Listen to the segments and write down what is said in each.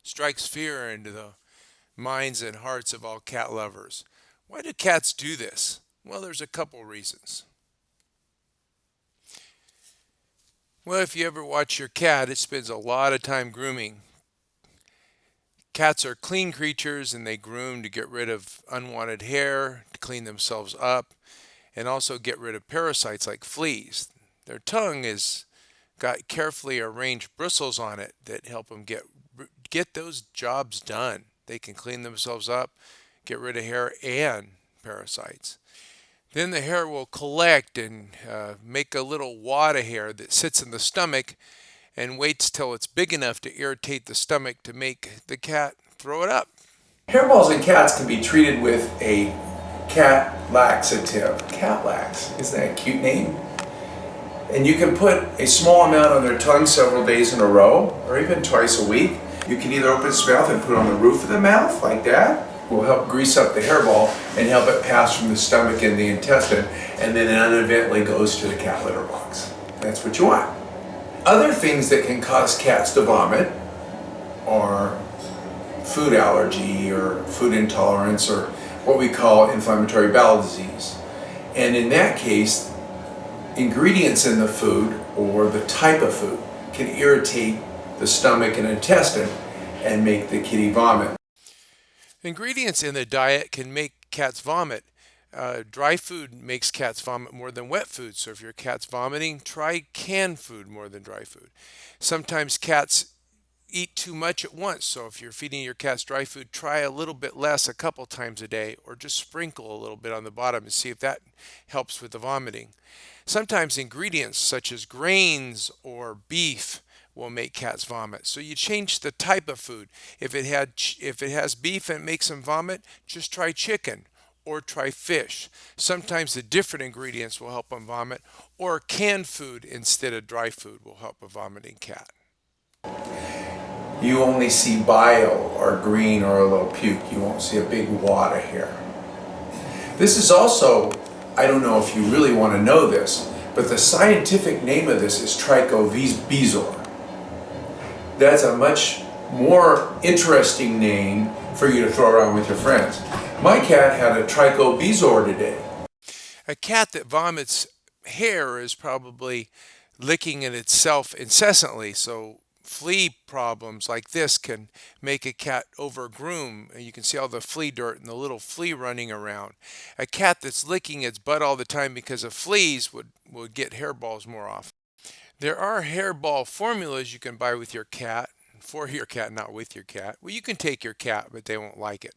Strikes fear into the minds and hearts of all cat lovers. Why do cats do this? Well, there's a couple reasons. Well, if you ever watch your cat, it spends a lot of time grooming. Cats are clean creatures and they groom to get rid of unwanted hair, to clean themselves up, and also get rid of parasites like fleas. Their tongue is got carefully arranged bristles on it that help them get those jobs done. They can clean themselves up, get rid of hair and parasites. Then the hair will collect and make a little wad of hair that sits in the stomach and waits till it's big enough to irritate the stomach to make the cat throw it up. Hairballs in cats can be treated with a cat laxative. Cat lax, isn't that a cute name? And you can put a small amount on their tongue several days in a row, or even twice a week. You can either open its mouth and put it on the roof of the mouth, like that. Will help grease up the hairball and help it pass from the stomach and the intestine, and then it inadvertently goes to the cat litter box. That's what you want. Other things that can cause cats to vomit are food allergy or food intolerance or what we call inflammatory bowel disease. And in that case, ingredients in the food or the type of food can irritate the stomach and intestine and make the kitty vomit. Ingredients in the diet can make cats vomit. Dry food makes cats vomit more than wet food. So if your cat's vomiting, try canned food more than dry food. Sometimes cats eat too much at once. So if you're feeding your cats dry food, try a little bit less a couple times a day, or just sprinkle a little bit on the bottom and see if that helps with the vomiting. Sometimes ingredients such as grains or beef will make cats vomit. So you change the type of food. If it has beef and it makes them vomit, just try chicken or try fish. Sometimes the different ingredients will help them vomit, or canned food instead of dry food will help a vomiting cat. You only see bile or green or a little puke. You won't see a big wad of hair. This is also, I don't know if you really want to know this, but the scientific name of this is trichobezoar. That's a much more interesting name for you to throw around with your friends. My cat had a trichobezoar today. A cat that vomits hair is probably licking at itself incessantly, so flea problems like this can make a cat overgroom. And you can see all the flea dirt and the little flea running around. A cat that's licking its butt all the time because of fleas would get hairballs more often. There are hairball formulas you can buy with your cat, for your cat, not with your cat. Well, you can take your cat, but they won't like it.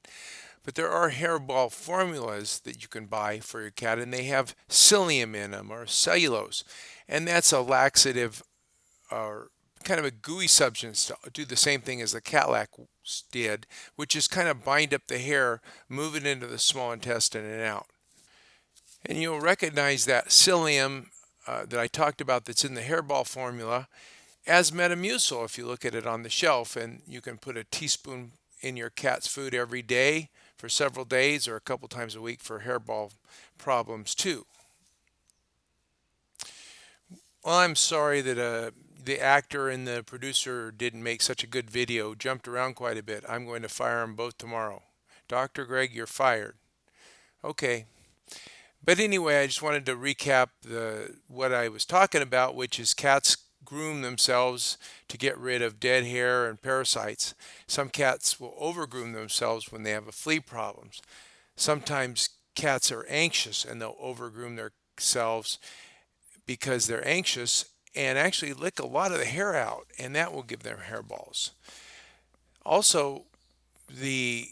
But there are hairball formulas that you can buy for your cat, and they have psyllium in them or cellulose. And that's a laxative or kind of a gooey substance to do the same thing as the cat lax did, which is kind of bind up the hair, move it into the small intestine and out. And you'll recognize that psyllium that I talked about that's in the hairball formula as Metamucil if you look at it on the shelf, and you can put a teaspoon in your cat's food every day for several days or a couple times a week for hairball problems too. Well, I'm sorry that the actor and the producer didn't make such a good video, jumped around quite a bit. I'm going to fire them both tomorrow. Dr. Greg, you're fired. Okay. But anyway, I just wanted to recap what I was talking about, which is cats groom themselves to get rid of dead hair and parasites. Some cats will overgroom themselves when they have a flea problems. Sometimes cats are anxious and they'll overgroom themselves because they're anxious and actually lick a lot of the hair out, and that will give them hairballs. Also, the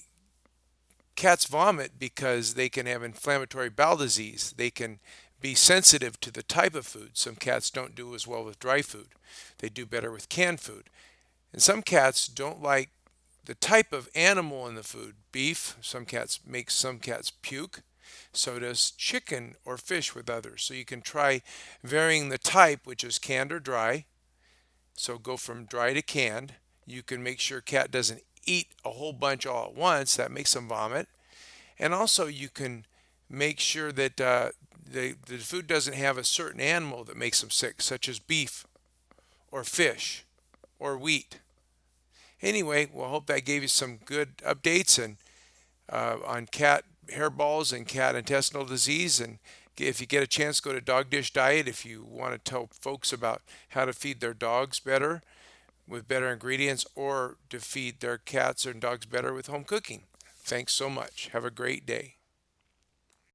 cats vomit because they can have inflammatory bowel disease. They can be sensitive to the type of food. Some cats don't do as well with dry food. They do better with canned food. And some cats don't like the type of animal in the food. Beef, some cats puke. So does chicken or fish with others. So you can try varying the type, which is canned or dry. So go from dry to canned. You can make sure cat doesn't eat a whole bunch all at once. That makes them vomit. And also you can make sure that the food doesn't have a certain animal that makes them sick, such as beef or fish or wheat. Anyway, well, I hope that gave you some good updates and on cat hairballs and cat intestinal disease. And if you get a chance, go to Dog Dish Diet if you want to tell folks about how to feed their dogs better with better ingredients or to feed their cats and dogs better with home cooking. Thanks so much. Have a great day.